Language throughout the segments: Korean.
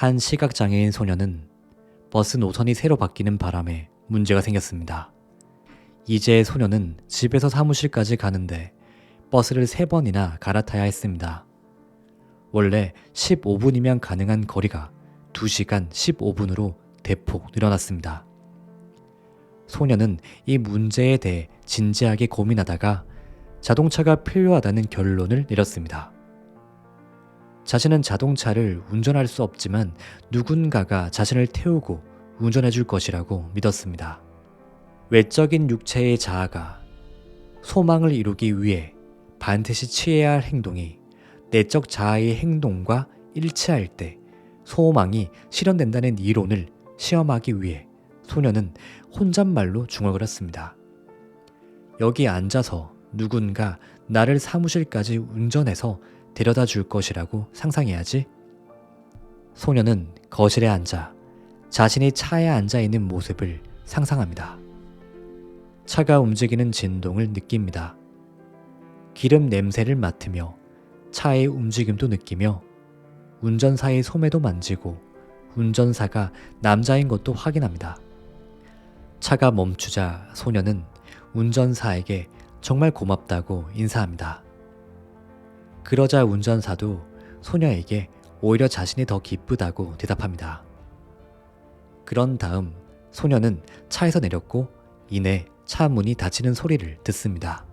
한 시각장애인 소녀는 버스 노선이 새로 바뀌는 바람에 문제가 생겼습니다. 이제 소녀는 집에서 사무실까지 가는데 버스를 3번이나 갈아타야 했습니다. 원래 15분이면 가능한 거리가 2시간 15분으로 대폭 늘어났습니다. 소녀는 이 문제에 대해 진지하게 고민하다가 자동차가 필요하다는 결론을 내렸습니다. 자신은 자동차를 운전할 수 없지만 누군가가 자신을 태우고 운전해 줄 것이라고 믿었습니다. 외적인 육체의 자아가 소망을 이루기 위해 반드시 취해야 할 행동이 내적 자아의 행동과 일치할 때 소망이 실현된다는 이론을 시험하기 위해 소녀는 혼잣말로 중얼거렸습니다. 여기 앉아서 누군가 나를 사무실까지 운전해서 데려다 줄 것이라고 상상해야지. 소녀는 거실에 앉아 자신이 차에 앉아 있는 모습을 상상합니다. 차가 움직이는 진동을 느낍니다. 기름 냄새를 맡으며 차의 움직임도 느끼며 운전사의 소매도 만지고 운전사가 남자인 것도 확인합니다. 차가 멈추자 소녀는 운전사에게 정말 고맙다고 인사합니다. 그러자 운전사도 소녀에게 오히려 자신이 더 기쁘다고 대답합니다. 그런 다음 소녀는 차에서 내렸고 이내 차 문이 닫히는 소리를 듣습니다.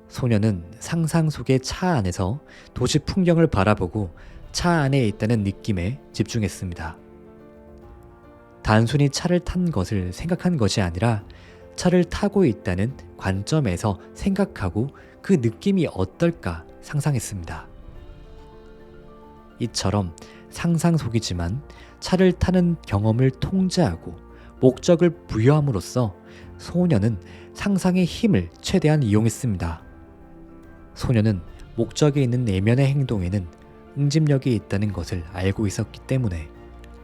소녀는 상상 속의 차 안에서 도시 풍경을 바라보고 차 안에 있다는 느낌에 집중했습니다. 단순히 차를 탄 것을 생각한 것이 아니라 차를 타고 있다는 관점에서 생각하고 그 느낌이 어떨까 상상했습니다. 이처럼 상상 속이지만 차를 타는 경험을 통제하고 목적을 부여함으로써 소녀는 상상의 힘을 최대한 이용했습니다. 소녀는 목적이 있는 내면의 행동에는 응집력이 있다는 것을 알고 있었기 때문에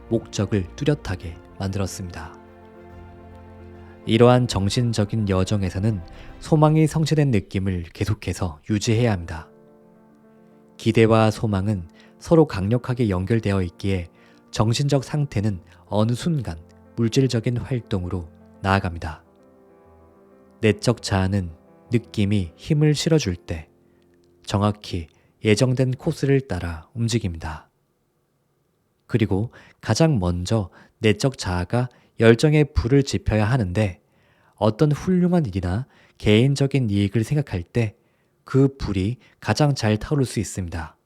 목적을 뚜렷하게 만들었습니다. 이러한 정신적인 여정에서는 소망이 성취된 느낌을 계속해서 유지해야 합니다. 기대와 소망은 서로 강력하게 연결되어 있기에 정신적 상태는 어느 순간 물질적인 활동으로 나아갑니다. 내적 자아는 느낌이 힘을 실어줄 때 정확히 예정된 코스를 따라 움직입니다. 그리고 가장 먼저 내적 자아가 열정의 불을 지펴야 하는데 어떤 훌륭한 일이나 개인적인 이익을 생각할 때 그 불이 가장 잘 타오를 수 있습니다.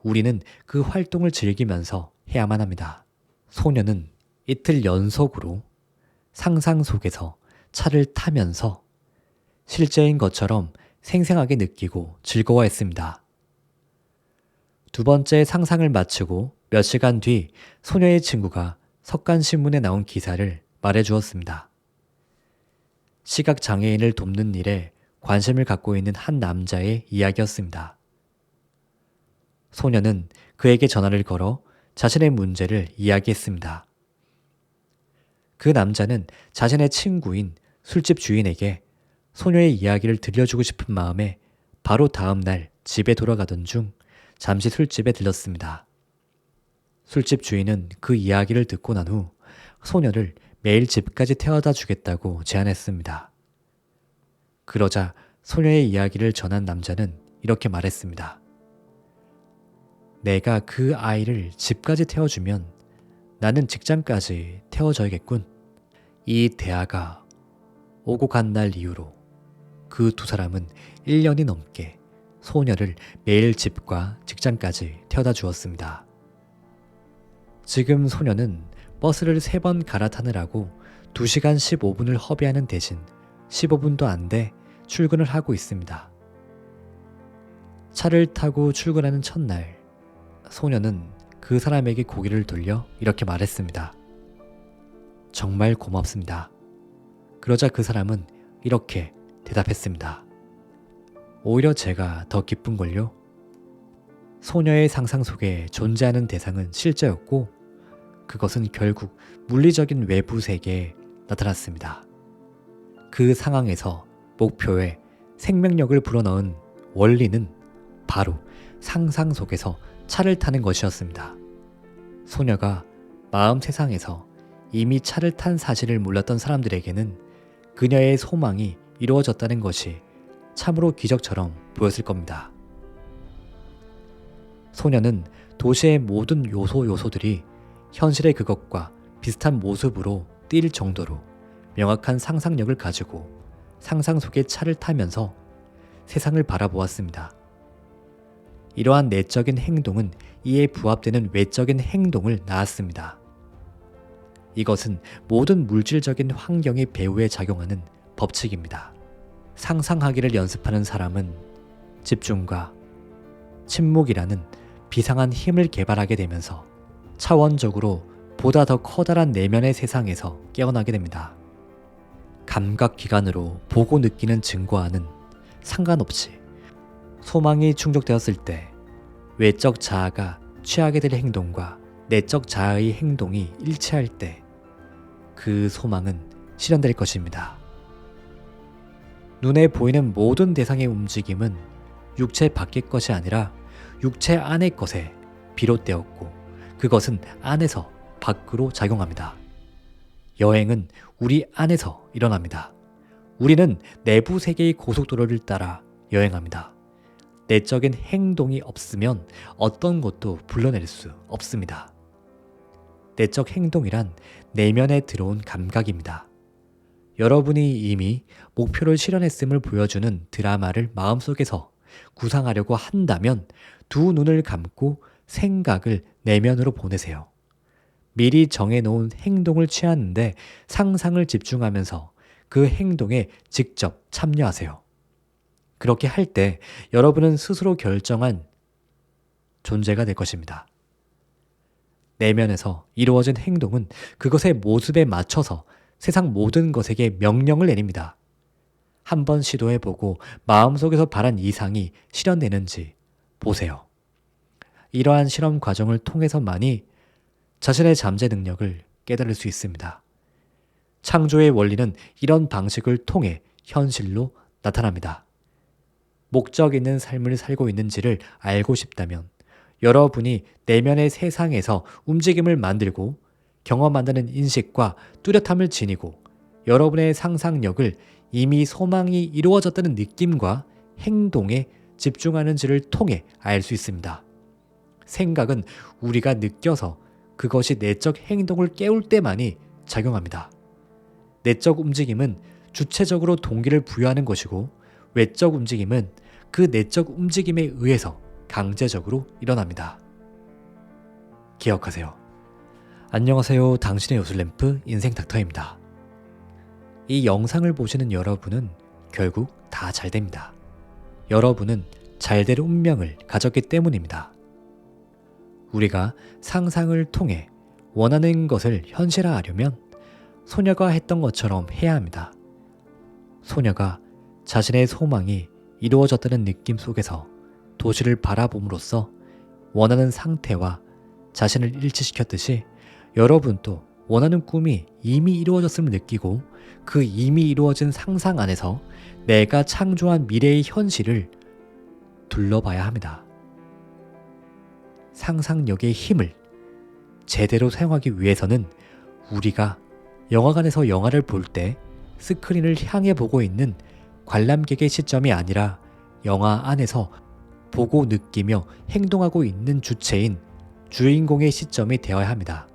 우리는 그 활동을 즐기면서 해야만 합니다. 소녀는 이틀 연속으로 상상 속에서 차를 타면서 실제인 것처럼 생생하게 느끼고 즐거워했습니다. 2번째 상상을 마치고 몇 시간 뒤 소녀의 친구가 석간신문에 나온 기사를 말해주었습니다. 시각장애인을 돕는 일에 관심을 갖고 있는 한 남자의 이야기였습니다. 소녀는 그에게 전화를 걸어 자신의 문제를 이야기했습니다. 그 남자는 자신의 친구인 술집 주인에게 소녀의 이야기를 들려주고 싶은 마음에 바로 다음 날 집에 돌아가던 중 잠시 술집에 들렀습니다. 술집 주인은 그 이야기를 듣고 난 후 소녀를 매일 집까지 태워다 주겠다고 제안했습니다. 그러자 소녀의 이야기를 전한 남자는 이렇게 말했습니다. 내가 그 아이를 집까지 태워주면 나는 직장까지 태워줘야겠군. 이 대화가 오고 간 날 이후로 그 2사람은 1년이 넘게 소녀를 매일 집과 직장까지 태워다 주었습니다. 지금 소녀는 버스를 3번 갈아타느라고 2시간 15분을 허비하는 대신 15분도 안 돼 출근을 하고 있습니다. 차를 타고 출근하는 첫날, 소녀는 그 사람에게 고개를 돌려 이렇게 말했습니다. 정말 고맙습니다. 그러자 그 사람은 이렇게 대답했습니다. 오히려 제가 더 기쁜걸요. 소녀의 상상 속에 존재하는 대상은 실제였고 그것은 결국 물리적인 외부 세계에 나타났습니다. 그 상황에서 목표에 생명력을 불어넣은 원리는 바로 상상 속에서 차를 타는 것이었습니다. 소녀가 마음 세상에서 이미 차를 탄 사실을 몰랐던 사람들에게는 그녀의 소망이 이루어졌다는 것이 참으로 기적처럼 보였을 겁니다. 소녀는 도시의 모든 요소들이 현실의 그것과 비슷한 모습으로 뛸 정도로 명확한 상상력을 가지고 상상 속의 차를 타면서 세상을 바라보았습니다. 이러한 내적인 행동은 이에 부합되는 외적인 행동을 낳았습니다. 이것은 모든 물질적인 환경의 배후에 작용하는 법칙입니다. 상상하기를 연습하는 사람은 집중과 침묵이라는 비상한 힘을 개발하게 되면서 차원적으로 보다 더 커다란 내면의 세상에서 깨어나게 됩니다. 감각기관으로 보고 느끼는 증거와는 상관없이 소망이 충족되었을 때 외적 자아가 취하게 될 행동과 내적 자아의 행동이 일치할 때 그 소망은 실현될 것입니다. 눈에 보이는 모든 대상의 움직임은 육체 밖의 것이 아니라 육체 안의 것에 비롯되었고 그것은 안에서 밖으로 작용합니다. 여행은 우리 안에서 일어납니다. 우리는 내부 세계의 고속도로를 따라 여행합니다. 내적인 행동이 없으면 어떤 것도 불러낼 수 없습니다. 내적 행동이란 내면에 들어온 감각입니다. 여러분이 이미 목표를 실현했음을 보여주는 드라마를 마음속에서 구상하려고 한다면 두 눈을 감고 생각을 내면으로 보내세요. 미리 정해놓은 행동을 취하는데 상상을 집중하면서 그 행동에 직접 참여하세요. 그렇게 할 때 여러분은 스스로 결정한 존재가 될 것입니다. 내면에서 이루어진 행동은 그것의 모습에 맞춰서 세상 모든 것에게 명령을 내립니다. 한번 시도해보고 마음속에서 바란 이상이 실현되는지 보세요. 이러한 실험 과정을 통해서만이 자신의 잠재 능력을 깨달을 수 있습니다. 창조의 원리는 이런 방식을 통해 현실로 나타납니다. 목적 있는 삶을 살고 있는지를 알고 싶다면 여러분이 내면의 세상에서 움직임을 만들고 경험한다는 인식과 뚜렷함을 지니고 여러분의 상상력을 이미 소망이 이루어졌다는 느낌과 행동에 집중하는지를 통해 알 수 있습니다. 생각은 우리가 느껴서 그것이 내적 행동을 깨울 때만이 작용합니다. 내적 움직임은 주체적으로 동기를 부여하는 것이고 외적 움직임은 그 내적 움직임에 의해서 강제적으로 일어납니다. 기억하세요. 안녕하세요. 당신의 요술램프 인생닥터입니다. 이 영상을 보시는 여러분은 결국 다 잘됩니다. 여러분은 잘될 운명을 가졌기 때문입니다. 우리가 상상을 통해 원하는 것을 현실화하려면 소녀가 했던 것처럼 해야 합니다. 소녀가 자신의 소망이 이루어졌다는 느낌 속에서 도시를 바라봄으로써 원하는 상태와 자신을 일치시켰듯이 여러분도 원하는 꿈이 이미 이루어졌음을 느끼고 그 이미 이루어진 상상 안에서 내가 창조한 미래의 현실을 둘러봐야 합니다. 상상력의 힘을 제대로 사용하기 위해서는 우리가 영화관에서 영화를 볼 때 스크린을 향해 보고 있는 관람객의 시점이 아니라 영화 안에서 보고 느끼며 행동하고 있는 주체인 주인공의 시점이 되어야 합니다.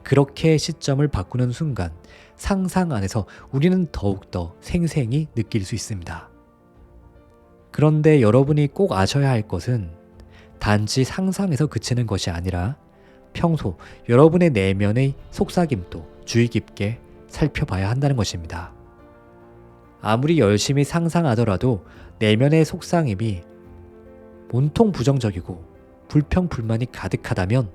그렇게 시점을 바꾸는 순간 상상 안에서 우리는 더욱더 생생히 느낄 수 있습니다. 그런데 여러분이 꼭 아셔야 할 것은 단지 상상에서 그치는 것이 아니라 평소 여러분의 내면의 속삭임도 주의 깊게 살펴봐야 한다는 것입니다. 아무리 열심히 상상하더라도 내면의 속삭임이 온통 부정적이고 불평불만이 가득하다면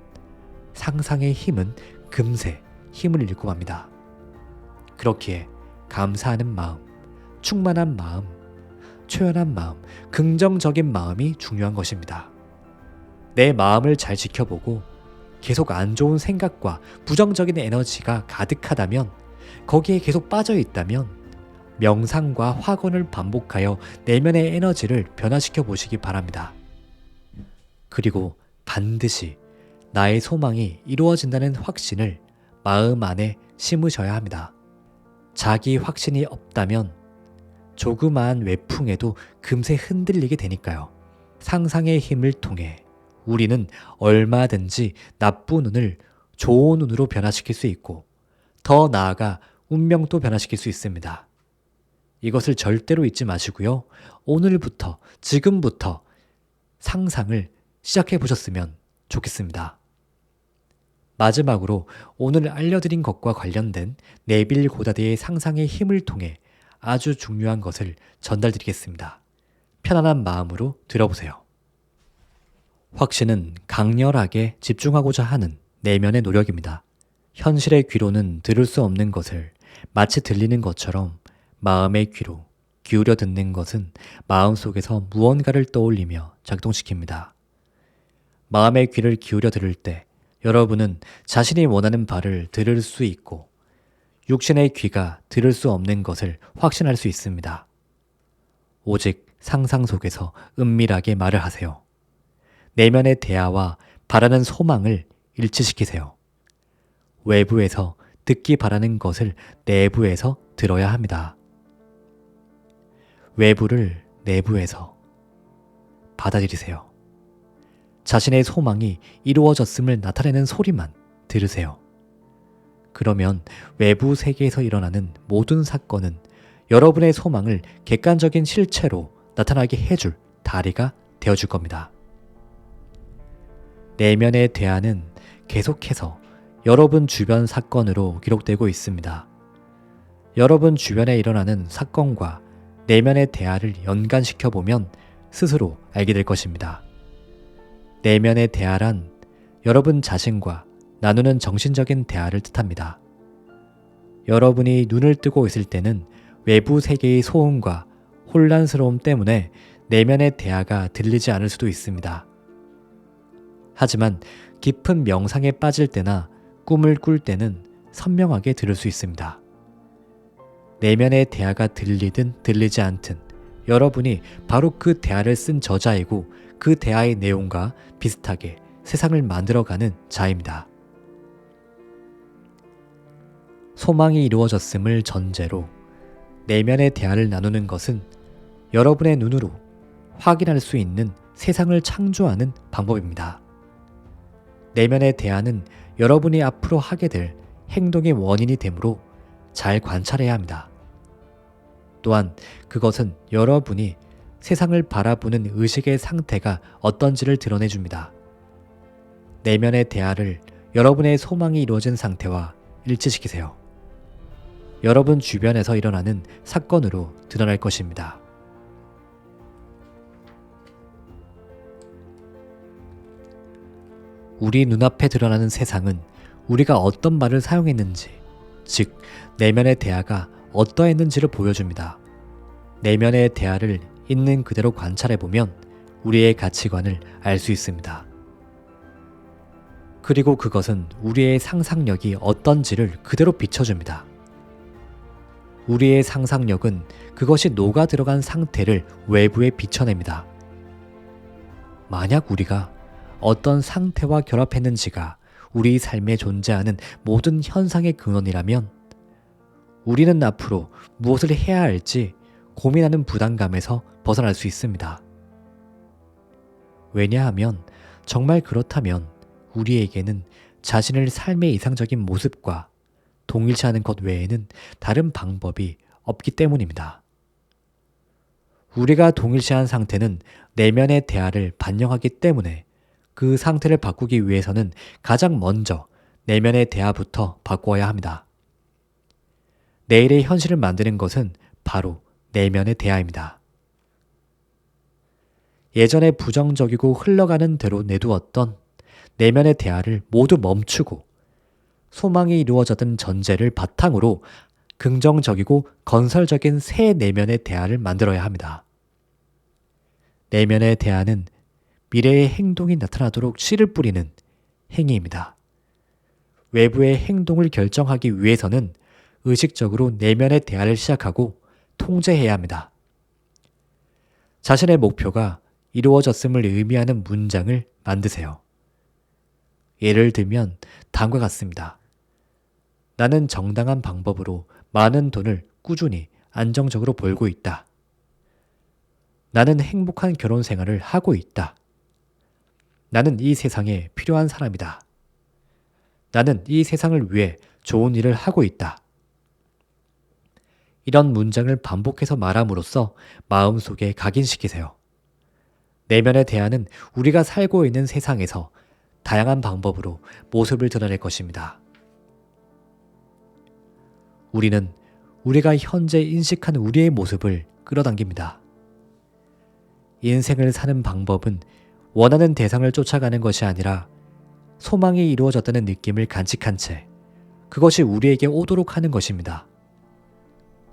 상상의 힘은 금세 힘을 잃고 맙니다. 그렇기에 감사하는 마음, 충만한 마음, 초연한 마음, 긍정적인 마음이 중요한 것입니다. 내 마음을 잘 지켜보고 계속 안 좋은 생각과 부정적인 에너지가 가득하다면, 거기에 계속 빠져 있다면 명상과 확언을 반복하여 내면의 에너지를 변화시켜 보시기 바랍니다. 그리고 반드시 나의 소망이 이루어진다는 확신을 마음 안에 심으셔야 합니다. 자기 확신이 없다면 조그마한 외풍에도 금세 흔들리게 되니까요. 상상의 힘을 통해 우리는 얼마든지 나쁜 운을 좋은 운으로 변화시킬 수 있고 더 나아가 운명도 변화시킬 수 있습니다. 이것을 절대로 잊지 마시고요. 오늘부터, 지금부터 상상을 시작해 보셨으면 좋겠습니다. 마지막으로 오늘 알려드린 것과 관련된 네빌 고다드의 상상의 힘을 통해 아주 중요한 것을 전달드리겠습니다. 편안한 마음으로 들어보세요. 확신은 강렬하게 집중하고자 하는 내면의 노력입니다. 현실의 귀로는 들을 수 없는 것을 마치 들리는 것처럼 마음의 귀로 기울여 듣는 것은 마음속에서 무언가를 떠올리며 작동시킵니다. 마음의 귀를 기울여 들을 때 여러분은 자신이 원하는 바를 들을 수 있고 육신의 귀가 들을 수 없는 것을 확신할 수 있습니다. 오직 상상 속에서 은밀하게 말을 하세요. 내면의 대화와 바라는 소망을 일치시키세요. 외부에서 듣기 바라는 것을 내부에서 들어야 합니다. 외부를 내부에서 받아들이세요. 자신의 소망이 이루어졌음을 나타내는 소리만 들으세요. 그러면 외부 세계에서 일어나는 모든 사건은 여러분의 소망을 객관적인 실체로 나타나게 해줄 다리가 되어줄 겁니다. 내면의 대화는 계속해서 여러분 주변 사건으로 기록되고 있습니다. 여러분 주변에 일어나는 사건과 내면의 대화를 연관시켜 보면 스스로 알게 될 것입니다. 내면의 대화란 여러분 자신과 나누는 정신적인 대화를 뜻합니다. 여러분이 눈을 뜨고 있을 때는 외부 세계의 소음과 혼란스러움 때문에 내면의 대화가 들리지 않을 수도 있습니다. 하지만 깊은 명상에 빠질 때나 꿈을 꿀 때는 선명하게 들을 수 있습니다. 내면의 대화가 들리든 들리지 않든 여러분이 바로 그 대화를 쓴 저자이고 그 대화의 내용과 비슷하게 세상을 만들어가는 자입니다. 소망이 이루어졌음을 전제로 내면의 대화를 나누는 것은 여러분의 눈으로 확인할 수 있는 세상을 창조하는 방법입니다. 내면의 대화는 여러분이 앞으로 하게 될 행동의 원인이 되므로 잘 관찰해야 합니다. 또한 그것은 여러분이 세상을 바라보는 의식의 상태가 어떤지를 드러내줍니다. 내면의 대화를 여러분의 소망이 이루어진 상태와 일치시키세요. 여러분 주변에서 일어나는 사건으로 드러날 것입니다. 우리 눈앞에 드러나는 세상은 우리가 어떤 말을 사용했는지, 즉 내면의 대화가 어떠했는지를 보여줍니다. 내면의 대화를 있는 그대로 관찰해보면 우리의 가치관을 알 수 있습니다. 그리고 그것은 우리의 상상력이 어떤지를 그대로 비춰줍니다. 우리의 상상력은 그것이 녹아 들어간 상태를 외부에 비춰냅니다. 만약 우리가 어떤 상태와 결합했는지가 우리 삶에 존재하는 모든 현상의 근원이라면 우리는 앞으로 무엇을 해야 할지 고민하는 부담감에서 벗어날 수 있습니다. 왜냐하면 정말 그렇다면 우리에게는 자신을 삶의 이상적인 모습과 동일시하는 것 외에는 다른 방법이 없기 때문입니다. 우리가 동일시한 상태는 내면의 대화를 반영하기 때문에 그 상태를 바꾸기 위해서는 가장 먼저 내면의 대화부터 바꾸어야 합니다. 내일의 현실을 만드는 것은 바로 내면의 대화입니다. 예전에 부정적이고 흘러가는 대로 내두었던 내면의 대화를 모두 멈추고 소망이 이루어졌던 전제를 바탕으로 긍정적이고 건설적인 새 내면의 대화를 만들어야 합니다. 내면의 대화는 미래의 행동이 나타나도록 씨를 뿌리는 행위입니다. 외부의 행동을 결정하기 위해서는 의식적으로 내면의 대화를 시작하고 통제해야 합니다. 자신의 목표가 이루어졌음을 의미하는 문장을 만드세요. 예를 들면 다음과 같습니다. 나는 정당한 방법으로 많은 돈을 꾸준히 안정적으로 벌고 있다. 나는 행복한 결혼 생활을 하고 있다. 나는 이 세상에 필요한 사람이다. 나는 이 세상을 위해 좋은 일을 하고 있다. 이런 문장을 반복해서 말함으로써 마음속에 각인시키세요. 내면의 대화는 우리가 살고 있는 세상에서 다양한 방법으로 모습을 드러낼 것입니다. 우리는 우리가 현재 인식한 우리의 모습을 끌어당깁니다. 인생을 사는 방법은 원하는 대상을 쫓아가는 것이 아니라 소망이 이루어졌다는 느낌을 간직한 채 그것이 우리에게 오도록 하는 것입니다.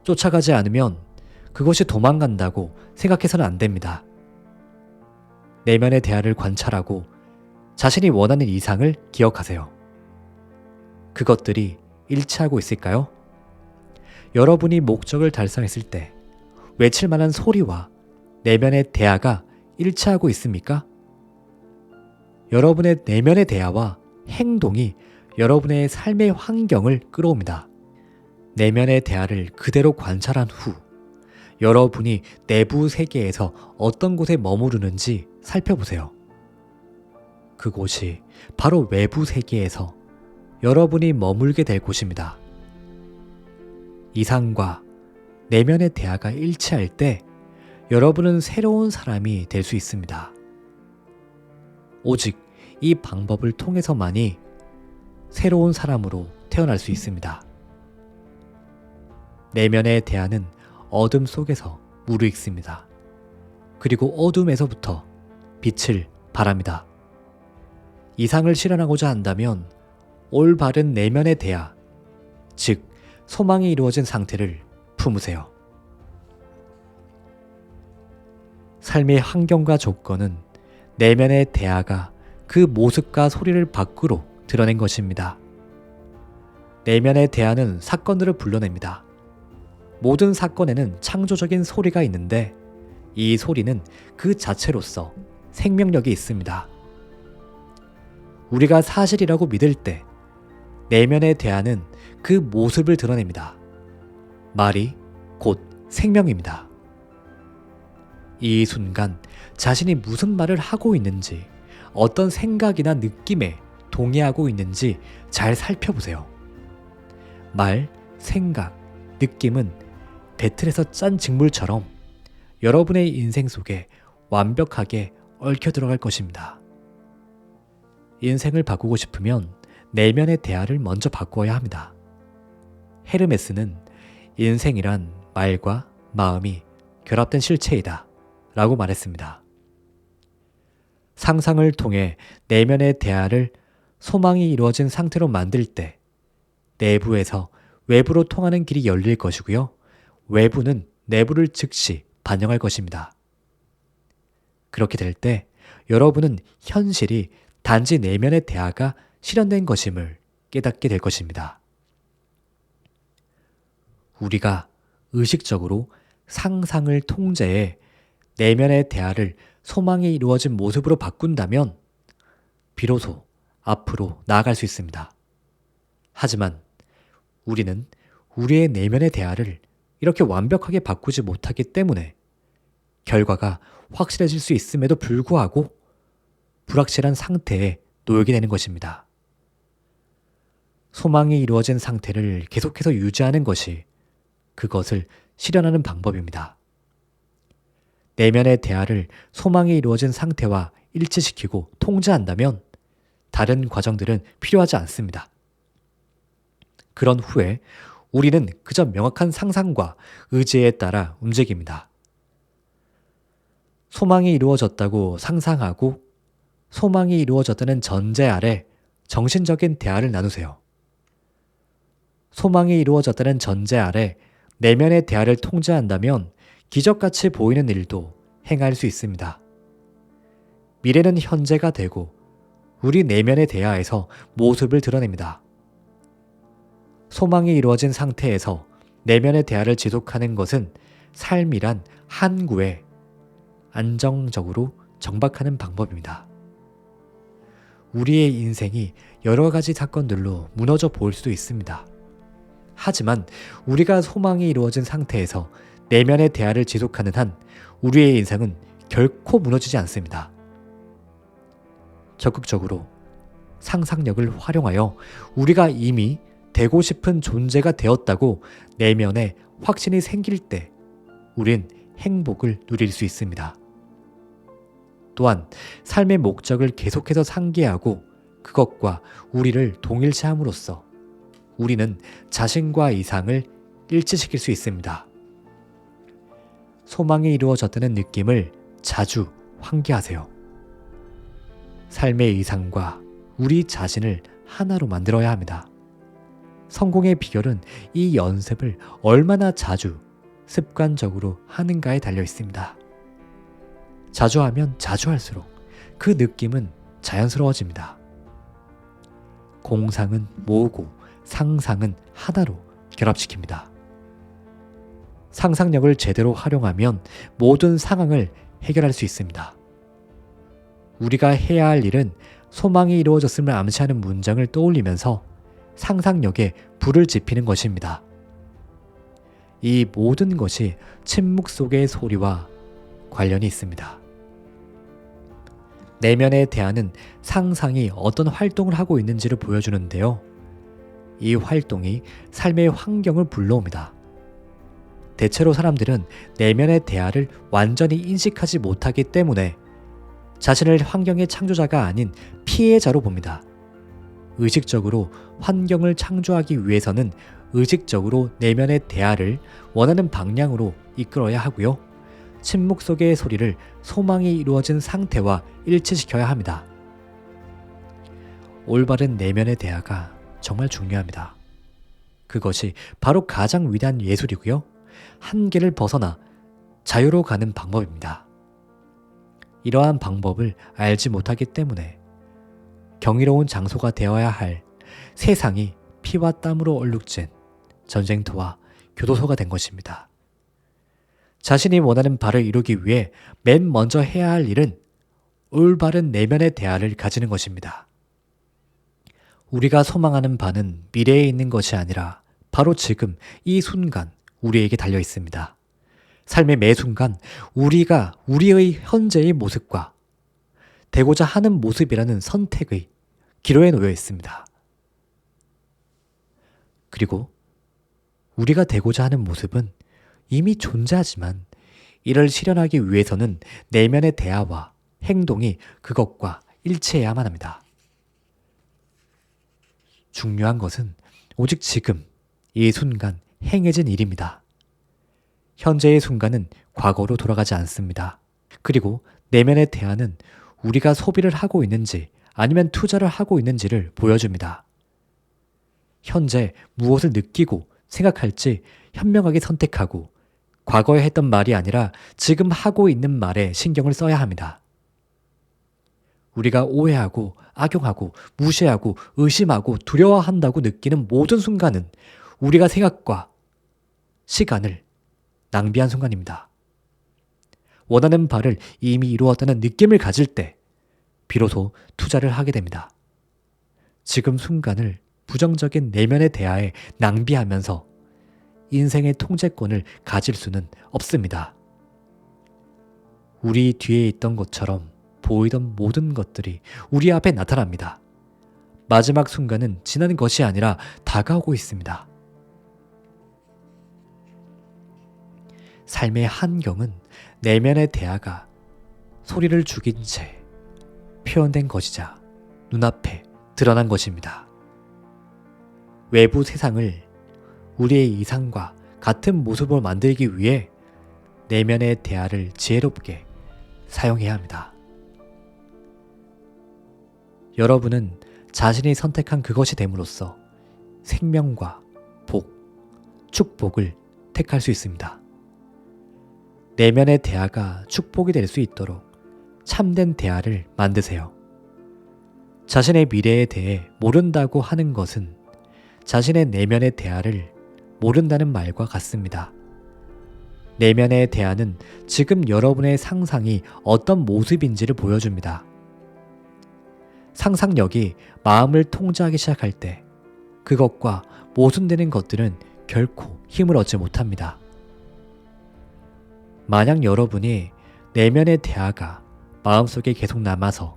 쫓아가지 않으면 그것이 도망간다고 생각해서는 안 됩니다. 내면의 대화를 관찰하고 자신이 원하는 이상을 기억하세요. 그것들이 일치하고 있을까요? 여러분이 목적을 달성했을 때 외칠 만한 소리와 내면의 대화가 일치하고 있습니까? 여러분의 내면의 대화와 행동이 여러분의 삶의 환경을 끌어옵니다. 내면의 대화를 그대로 관찰한 후 여러분이 내부 세계에서 어떤 곳에 머무르는지 살펴보세요. 그곳이 바로 외부 세계에서 여러분이 머물게 될 곳입니다. 이상과 내면의 대화가 일치할 때 여러분은 새로운 사람이 될 수 있습니다. 오직 이 방법을 통해서만이 새로운 사람으로 태어날 수 있습니다. 내면의 대화는 어둠 속에서 무르익습니다. 그리고 어둠에서부터 빛을 발합니다. 이상을 실현하고자 한다면 올바른 내면의 대화, 즉 소망이 이루어진 상태를 품으세요. 삶의 환경과 조건은 내면의 대화가 그 모습과 소리를 밖으로 드러낸 것입니다. 내면의 대화는 사건들을 불러냅니다. 모든 사건에는 창조적인 소리가 있는데 이 소리는 그 자체로서 생명력이 있습니다. 우리가 사실이라고 믿을 때 내면의 대화는 그 모습을 드러냅니다. 말이 곧 생명입니다. 이 순간 자신이 무슨 말을 하고 있는지, 어떤 생각이나 느낌에 동의하고 있는지 잘 살펴보세요. 말, 생각, 느낌은 배틀에서 짠 직물처럼 여러분의 인생 속에 완벽하게 얽혀 들어갈 것입니다. 인생을 바꾸고 싶으면 내면의 대화를 먼저 바꾸어야 합니다. 헤르메스는 인생이란 말과 마음이 결합된 실체이다 라고 말했습니다. 상상을 통해 내면의 대화를 소망이 이루어진 상태로 만들 때 내부에서 외부로 통하는 길이 열릴 것이고요. 외부는 내부를 즉시 반영할 것입니다. 그렇게 될 때 여러분은 현실이 단지 내면의 대화가 실현된 것임을 깨닫게 될 것입니다. 우리가 의식적으로 상상을 통제해 내면의 대화를 소망이 이루어진 모습으로 바꾼다면 비로소 앞으로 나아갈 수 있습니다. 하지만 우리는 우리의 내면의 대화를 이렇게 완벽하게 바꾸지 못하기 때문에 결과가 확실해질 수 있음에도 불구하고 불확실한 상태에 놓이게 되는 것입니다. 소망이 이루어진 상태를 계속해서 유지하는 것이 그것을 실현하는 방법입니다. 내면의 대화를 소망이 이루어진 상태와 일치시키고 통제한다면 다른 과정들은 필요하지 않습니다. 그런 후에 우리는 그저 명확한 상상과 의지에 따라 움직입니다. 소망이 이루어졌다고 상상하고 소망이 이루어졌다는 전제 아래 정신적인 대화를 나누세요. 소망이 이루어졌다는 전제 아래 내면의 대화를 통제한다면 기적같이 보이는 일도 행할 수 있습니다. 미래는 현재가 되고 우리 내면의 대화에서 모습을 드러냅니다. 소망이 이루어진 상태에서 내면의 대화를 지속하는 것은 삶이란 항구에 안정적으로 정박하는 방법입니다. 우리의 인생이 여러 가지 사건들로 무너져 보일 수도 있습니다. 하지만 우리가 소망이 이루어진 상태에서 내면의 대화를 지속하는 한 우리의 인생은 결코 무너지지 않습니다. 적극적으로 상상력을 활용하여 우리가 이미 되고 싶은 존재가 되었다고 내면에 확신이 생길 때 우린 행복을 누릴 수 있습니다. 또한 삶의 목적을 계속해서 상기하고 그것과 우리를 동일시함으로써 우리는 자신과 이상을 일치시킬 수 있습니다. 소망이 이루어졌다는 느낌을 자주 환기하세요. 삶의 이상과 우리 자신을 하나로 만들어야 합니다. 성공의 비결은 이 연습을 얼마나 자주 습관적으로 하는가에 달려 있습니다. 자주 하면 자주 할수록 그 느낌은 자연스러워집니다. 공상은 모으고 상상은 하나로 결합시킵니다. 상상력을 제대로 활용하면 모든 상황을 해결할 수 있습니다. 우리가 해야 할 일은 소망이 이루어졌음을 암시하는 문장을 떠올리면서 상상력에 불을 지피는 것입니다. 이 모든 것이 침묵 속의 소리와 관련이 있습니다. 내면의 대화는 상상이 어떤 활동을 하고 있는지를 보여주는데요. 이 활동이 삶의 환경을 불러옵니다. 대체로 사람들은 내면의 대화를 완전히 인식하지 못하기 때문에 자신을 환경의 창조자가 아닌 피해자로 봅니다. 의식적으로 환경을 창조하기 위해서는 의식적으로 내면의 대화를 원하는 방향으로 이끌어야 하고요. 침묵 속의 소리를 소망이 이루어진 상태와 일치시켜야 합니다. 올바른 내면의 대화가 정말 중요합니다. 그것이 바로 가장 위대한 예술이고요. 한계를 벗어나 자유로 가는 방법입니다. 이러한 방법을 알지 못하기 때문에 경이로운 장소가 되어야 할 세상이 피와 땀으로 얼룩진 전쟁터와 교도소가 된 것입니다. 자신이 원하는 바를 이루기 위해 맨 먼저 해야 할 일은 올바른 내면의 대화를 가지는 것입니다. 우리가 소망하는 바는 미래에 있는 것이 아니라 바로 지금 이 순간 우리에게 달려 있습니다. 삶의 매 순간 우리가 우리의 현재의 모습과 되고자 하는 모습이라는 선택의 기로에 놓여 있습니다. 그리고 우리가 되고자 하는 모습은 이미 존재하지만 이를 실현하기 위해서는 내면의 대화와 행동이 그것과 일치해야만 합니다. 중요한 것은 오직 지금 이 순간 행해진 일입니다. 현재의 순간은 과거로 돌아가지 않습니다. 그리고 내면의 대화는 우리가 소비를 하고 있는지 아니면 투자를 하고 있는지를 보여줍니다. 현재 무엇을 느끼고 생각할지 현명하게 선택하고 과거에 했던 말이 아니라 지금 하고 있는 말에 신경을 써야 합니다. 우리가 오해하고 악용하고 무시하고 의심하고 두려워한다고 느끼는 모든 순간은 우리가 생각과 시간을 낭비한 순간입니다. 원하는 바를 이미 이루었다는 느낌을 가질 때 비로소 투자를 하게 됩니다. 지금 순간을 부정적인 내면의 대화에 낭비하면서 인생의 통제권을 가질 수는 없습니다. 우리 뒤에 있던 것처럼 보이던 모든 것들이 우리 앞에 나타납니다. 마지막 순간은 지나는 것이 아니라 다가오고 있습니다. 삶의 한경은 내면의 대화가 소리를 죽인 채 표현된 것이자 눈앞에 드러난 것입니다. 외부 세상을 우리의 이상과 같은 모습으로 만들기 위해 내면의 대화를 지혜롭게 사용해야 합니다. 여러분은 자신이 선택한 그것이 됨으로써 생명과 복, 축복을 택할 수 있습니다. 내면의 대화가 축복이 될 수 있도록 참된 대화를 만드세요. 자신의 미래에 대해 모른다고 하는 것은 자신의 내면의 대화를 모른다는 말과 같습니다. 내면의 대화는 지금 여러분의 상상이 어떤 모습인지를 보여줍니다. 상상력이 마음을 통제하기 시작할 때 그것과 모순되는 것들은 결코 힘을 얻지 못합니다. 만약 여러분이 내면의 대화가 마음속에 계속 남아서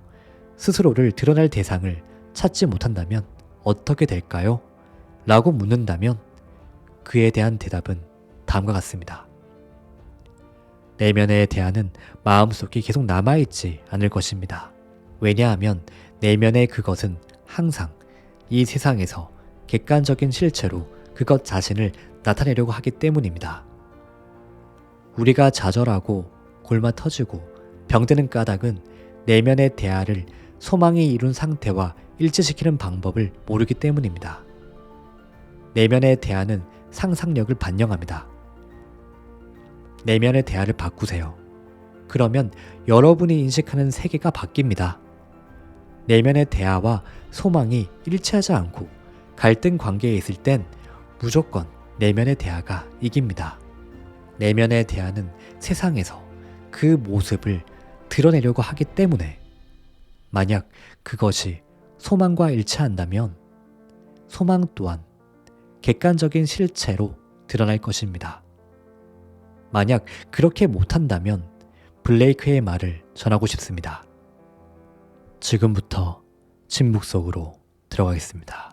스스로를 드러낼 대상을 찾지 못한다면 어떻게 될까요? 라고 묻는다면 그에 대한 대답은 다음과 같습니다. 내면의 대화는 마음속에 계속 남아있지 않을 것입니다. 왜냐하면 내면의 그것은 항상 이 세상에서 객관적인 실체로 그것 자신을 나타내려고 하기 때문입니다. 우리가 좌절하고 골마 터지고 병드는 까닭은 내면의 대화를 소망이 이룬 상태와 일치시키는 방법을 모르기 때문입니다. 내면의 대화는 상상력을 반영합니다. 내면의 대화를 바꾸세요. 그러면 여러분이 인식하는 세계가 바뀝니다. 내면의 대화와 소망이 일치하지 않고 갈등 관계에 있을 땐 무조건 내면의 대화가 이깁니다. 내면의 대화는 세상에서 그 모습을 드러내려고 하기 때문에 만약 그것이 소망과 일치한다면 소망 또한 객관적인 실체로 드러날 것입니다. 만약 그렇게 못한다면 블레이크의 말을 전하고 싶습니다. 지금부터 침묵 속으로 들어가겠습니다.